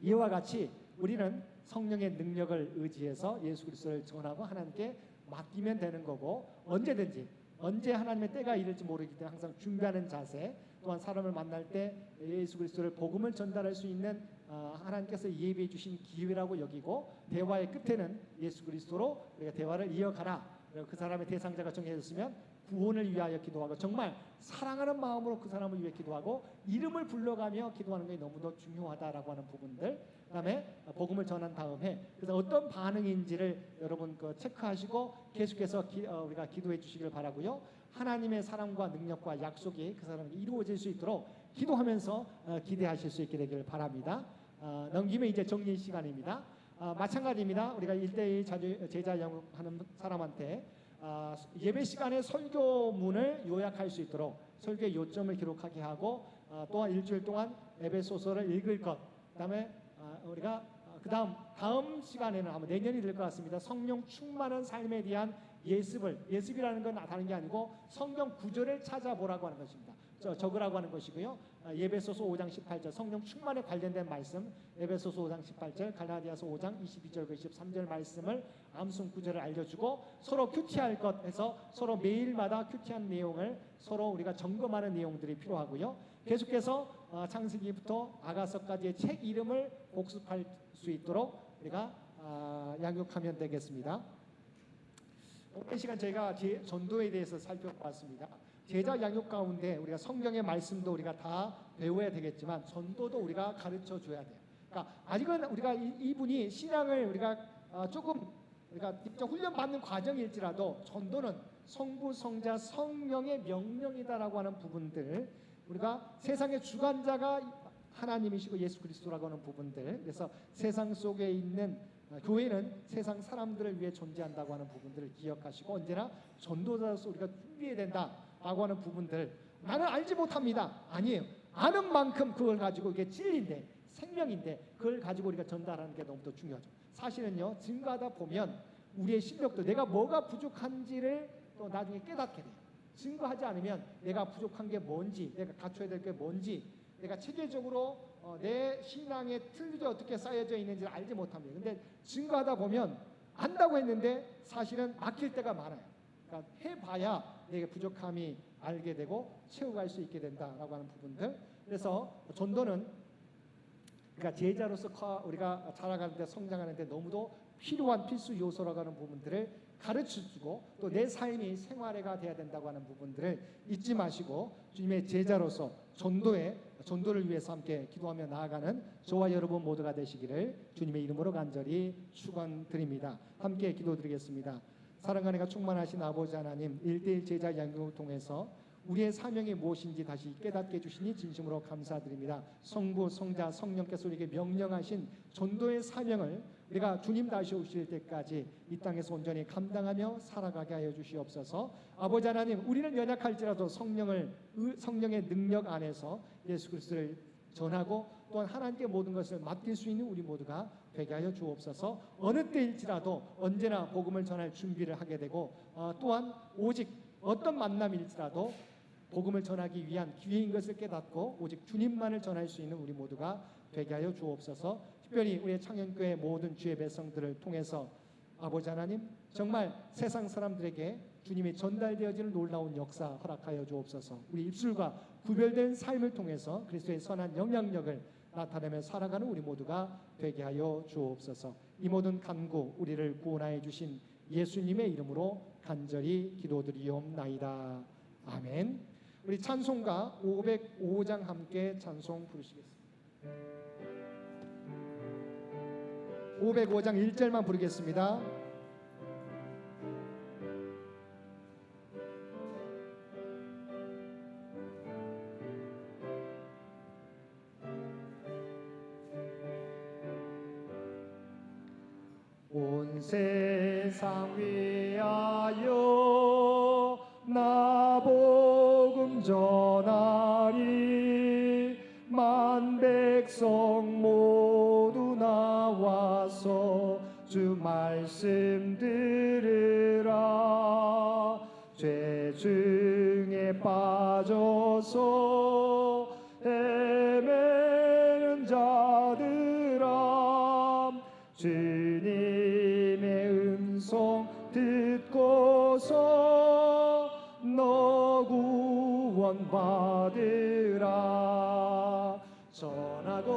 [SPEAKER 4] 이와 같이 우리는 성령의 능력을 의지해서 예수 그리스도를 전하고 하나님께 맡기면 되는 거고, 언제 하나님의 때가 이를지 모르기 때문에 항상 준비하는 자세, 또한 사람을 만날 때 예수 그리스도를 복음을 전달할 수 있는 하나님께서 예비해 주신 기회라고 여기고, 대화의 끝에는 예수 그리스도로 우리가 대화를 이어가라. 그 사람의 대상자가 정해졌으면 구원을 위하여 기도하고 정말 사랑하는 마음으로 그 사람을 위해 기도하고 이름을 불러가며 기도하는 것이 너무도 중요하다라고 하는 부분들, 그다음에 복음을 전한 다음에 그래서 어떤 반응인지를 여러분 체크하시고 계속해서 우리가 기도해 주시길 바라고요. 하나님의 사랑과 능력과 약속이 그 사람에게 이루어질 수 있도록 기도하면서 기대하실 수 있게 되기를 바랍니다. 넘기면 이제 정리 시간입니다. 마찬가지입니다. 우리가 1:1 제자 양육하는 사람한테 예배 시간에 설교문을 요약할 수 있도록 설교의 요점을 기록하게 하고, 또한 일주일 동안 에베소서를 읽을 것, 그다음에 우리가 다음 시간에는 아마 내년이 될 것 같습니다. 성령 충만한 삶에 대한 예습이라는 건 다른 게 아니고 성경 구절을 찾아보라고 하는 것입니다. 적으라고 하는 것이고요. 에베소서 5장 18절 성령 충만에 관련된 말씀, 에베소서 5장 18절, 갈라디아서 5장 22절 23절 말씀을 암송 구절을 알려주고, 서로 큐티할 것 해서 서로 매일마다 큐티한 내용을 서로 우리가 점검하는 내용들이 필요하고요. 계속해서 창세기부터 아가서까지의 책 이름을 복습할 수 있도록 우리가 양육하면 되겠습니다. 오늘 시간 저희가 전도에 대해서 살펴봤습니다. 제자 양육 가운데 우리가 성경의 말씀도 우리가 다 배워야 되겠지만 전도도 우리가 가르쳐 줘야 돼요. 그러니까 아직은 우리가 이분이 신앙을 우리가 조금 우리가 직접 훈련 받는 과정일지라도 전도는 성부, 성자, 성령의 명령이다라고 하는 부분들, 우리가 세상의 주관자가 하나님이시고 예수 그리스도라고 하는 부분들, 그래서 세상 속에 있는 교회는 세상 사람들을 위해 존재한다고 하는 부분들을 기억하시고 언제나 전도자로서 우리가 준비해야 된다라고 하는 부분들, 나는 알지 못합니다. 아니에요. 아는 만큼 그걸 가지고 이게 진리인데 생명인데 그걸 가지고 우리가 전달하는 게 너무도 중요하죠. 사실은요, 증거하다 보면 우리의 실력도 내가 뭐가 부족한지를 또 나중에 깨닫게 돼요. 증거하지 않으면 내가 부족한 게 뭔지, 내가 갖춰야 될 게 뭔지, 내가 체계적으로 내 신앙의 틀들이 어떻게 쌓여져 있는지를 알지 못합니다. 근데 증거하다 보면 안다고 했는데 사실은 막힐 때가 많아요. 그러니까 해봐야 내게 부족함이 알게 되고 채워갈 수 있게 된다라고 하는 부분들. 그래서 전도는 그러니까 제자로서 우리가 자라가는데 성장하는데 너무도 필요한 필수 요소라고 하는 부분들을 가르쳐주고 또 내 삶이 생활해가 돼야 된다고 하는 부분들을 잊지 마시고 주님의 제자로서 전도를 위해서 함께 기도하며 나아가는 저와 여러분 모두가 되시기를 주님의 이름으로 간절히 축원드립니다. 함께 기도드리겠습니다. 사랑과 은혜가 충만하신 아버지 하나님, 1:1 제자 양육을 통해서 우리의 사명이 무엇인지 다시 깨닫게 해주시니 진심으로 감사드립니다. 성부, 성자, 성령께서 우리에게 명령하신 전도의 사명을 우리가 주님 다시 오실 때까지 이 땅에서 온전히 감당하며 살아가게 하여 주시옵소서. 아버지 하나님, 우리는 연약할지라도 성령의 능력 안에서 예수 그리스도를 전하고 또한 하나님께 모든 것을 맡길 수 있는 우리 모두가 되게 하여 주옵소서. 어느 때일지라도 언제나 복음을 전할 준비를 하게 되고 또한 오직 어떤 만남일지라도 복음을 전하기 위한 기회인 것을 깨닫고 오직 주님만을 전할 수 있는 우리 모두가 되게 하여 주옵소서. 특별히 우리 창현교회 모든 주의 백성들을 통해서 아버지 하나님, 정말 세상 사람들에게 주님이 전달되어지는 놀라운 역사 허락하여 주옵소서. 우리 입술과 구별된 삶을 통해서 그리스도의 선한 영향력을 나타내며 살아가는 우리 모두가 되게 하여 주옵소서. 이 모든 간구 우리를 구원하여 주신 예수님의 이름으로 간절히 기도드리옵나이다. 아멘. 우리 찬송가 505장 함께 찬송 부르시겠습니다. 505장 1절만 부르겠습니다. 온 세상 위하여 나 복음 전하리. 만 백성 모두 나와서 주 말씀 들으라. 죄 중에 빠져서 헤매는 자들아, 주님의 음성 듣고서 너 구원받으라. 전하고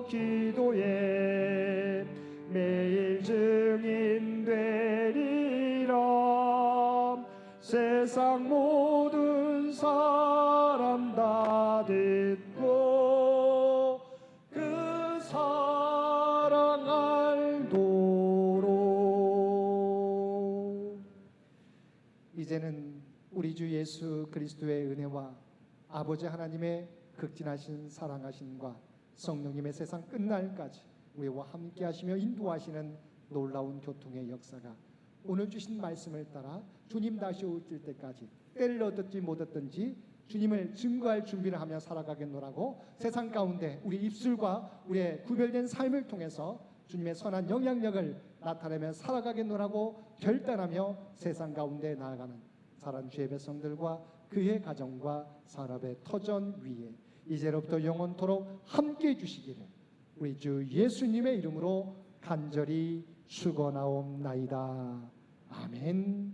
[SPEAKER 4] 기도에 매일 증인 되리라. 세상 모든 사람 다 듣고 그 사랑 알도록. 이제는 우리 주 예수 그리스도의 은혜와 아버지 하나님의 극진하신 사랑하심과 성령님의 세상 끝날까지 우리와 함께 하시며 인도하시는 놀라운 교통의 역사가 오늘 주신 말씀을 따라 주님 다시 오실 때까지 때를 얻었지 못했든지 주님을 증거할 준비를 하며 살아가겠노라고 세상 가운데 우리 입술과 우리의 구별된 삶을 통해서 주님의 선한 영향력을 나타내며 살아가겠노라고 결단하며 세상 가운데 나아가는 사랑 주의 백성들과 그의 가정과 산업의 터전 위에 이제로부터 영원토록 함께 해주시기를 우리 주 예수님의 이름으로 간절히 축원하옵나이다. 아멘.